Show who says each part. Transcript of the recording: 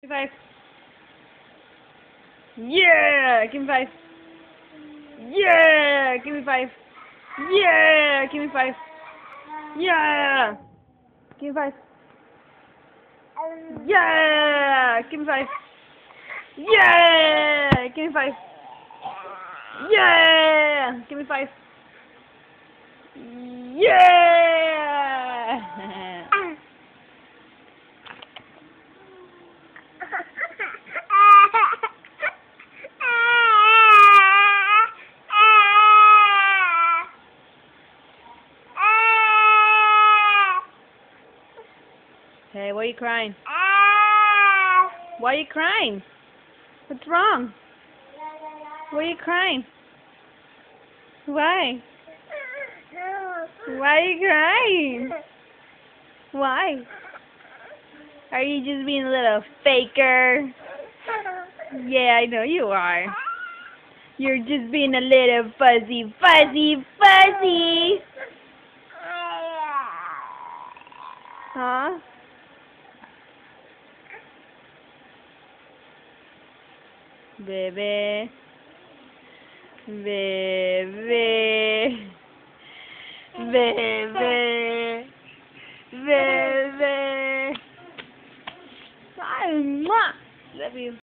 Speaker 1: Give me five. Yeah! Give me five. Yeah! Give me five. Yeah! Give me five. Yeah! Give me five. Yeah! Give me five. Yeah! Give me five. Yeah! Give me five. Yeah! Hey, why are you crying? Why are you crying? What's wrong? Why are you crying? Why? Why are you crying? Why? Are you just being a little faker? Yeah, I know you are. You're just being a little fuzzy. Huh? Bebe. Bebe. Bebe. Bebe. Love you.